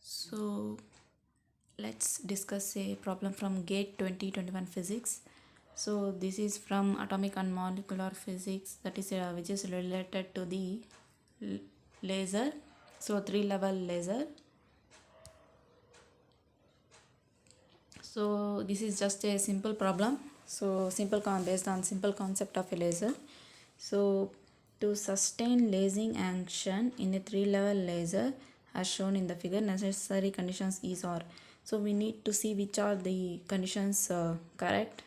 So let's discuss a problem from GATE 2021 physics. So this is from atomic and molecular physics, that is which is related to the l- laser. So three level laser. So this is just a simple problem. So based on simple concept of a laser. So to sustain lasing action in a three level laser as shown in the figure, necessary conditions is or. So we need to see which are the conditions correct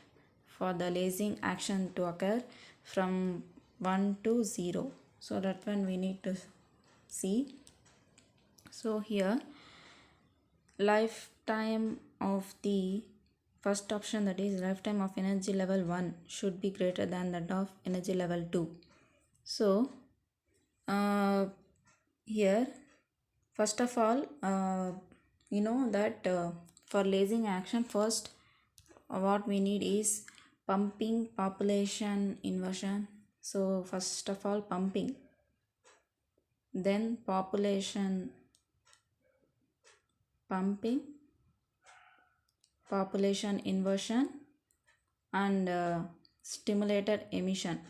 for the lasing action to occur from 1 to 0. So that one we need to see. So here lifetime of the first option, that is lifetime of energy level 1 should be greater than that of energy level 2. So uh, here first of all you know that for lasing action, first what we need is pumping population inversion. So first of all pumping, then pumping population inversion and stimulated inversion,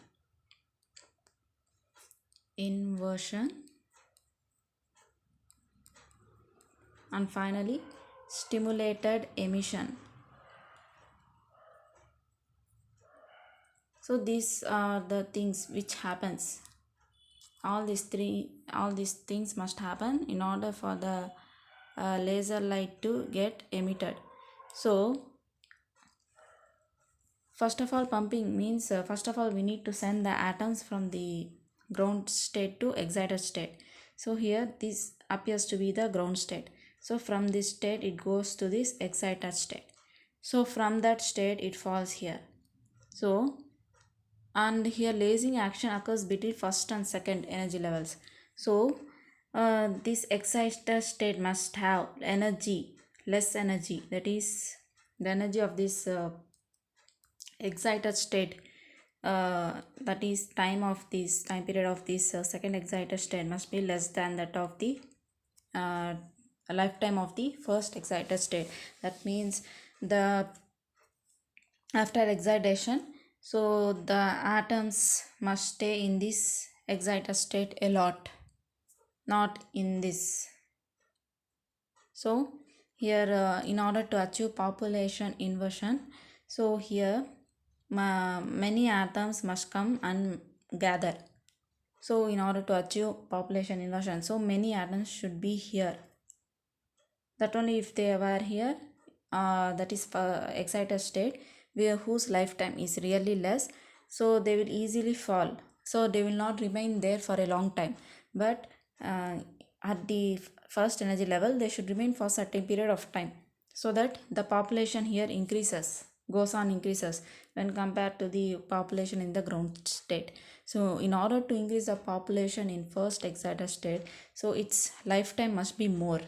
and finally stimulated emission. So these are the things which happens. All these things must happen in order for the laser light to get emitted. So first of all pumping means, first of all we need to send the atoms from the ground state to excited state. So here this appears to be the ground state. So from this state it goes to this excited state. So from that state it falls here. So and here lasing action occurs between first and second energy levels. So this excited state must have energy, less energy, that is the energy of this excited state, that is time period of this second excited state must be less than that of the uh, lifetime of the first excited state. That means the after excitation, so the atoms must stay in this excited state a lot, not in this. So here in order to achieve population inversion, so here many atoms must come and gather. So in order to achieve population inversion, so many atoms should be here. That only if they were here, that is excited state, where whose lifetime is really less, so they will easily fall. So they will not remain there for a long time. But at the first energy level, they should remain for certain period of time, so that the population here goes on increases when compared to the population in the ground state. So in order to increase the population in first excited state, so its lifetime must be more.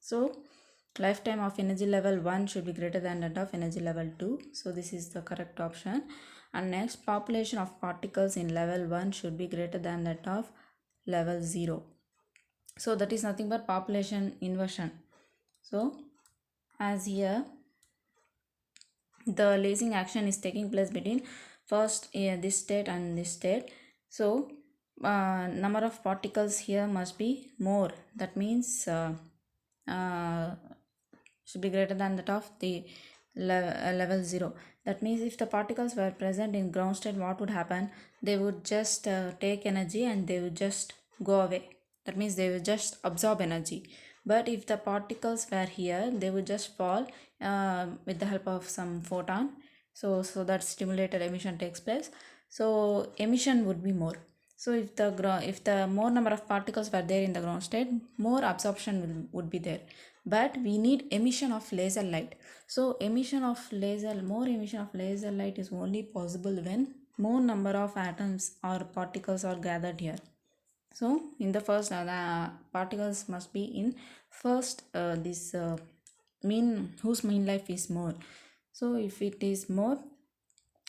So lifetime of energy level 1 should be greater than that of energy level 2. So this is the correct option. And next, population of particles in level 1 should be greater than that of level 0. So that is nothing but population inversion. So as here the lasing action is taking place between first this state and this state. So number of particles here must be more. That means uh, should be greater than that of the level 0. That means if the particles were present in ground state, what would happen? They would just take energy and they would just go away. That means they will just absorb energy. But if the particles were here, they would just fall with the help of some photon. So that stimulated emission takes place. So emission would be more. So if the more number of particles were there in the ground state, more absorption would be there. But we need emission of laser light. So more emission of laser light is only possible when more number of atoms or particles are gathered here. So in the first, the particles must be in first this mean whose mean life is more. So if it is more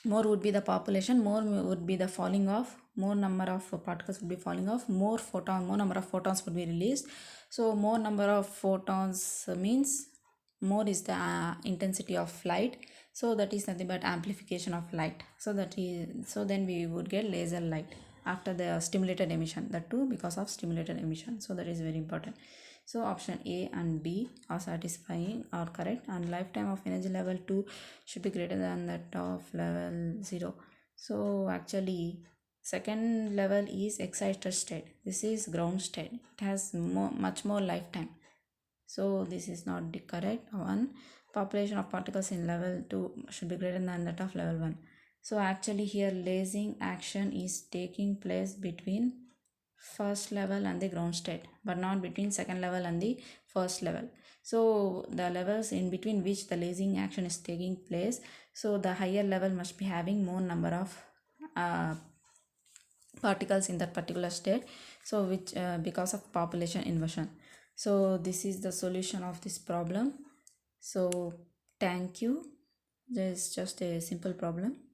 would be the population, more would be the falling of more number of particles would be falling off, more number of photons would be released. So more number of photons means more is the intensity of light. So that is nothing but amplification of light. So then we would get laser light after the stimulated emission, that too because of stimulated emission. So that is very important. So option A and B are satisfying or correct, and lifetime of energy level 2 should be greater than that of level 0. So actually second level is excited state, this is ground state, it has much more lifetime. So this is not the correct one. Population of particles in level 2 should be greater than that of level 1. So actually here lasing action is taking place between first level and the ground state, but not between second level and the first level. So the levels in between which the lasing action is taking place, so the higher level must be having more number of uh, particles in that particular state, so which because of population inversion. So this is the solution of this problem. So thank you. This is just a simple problem.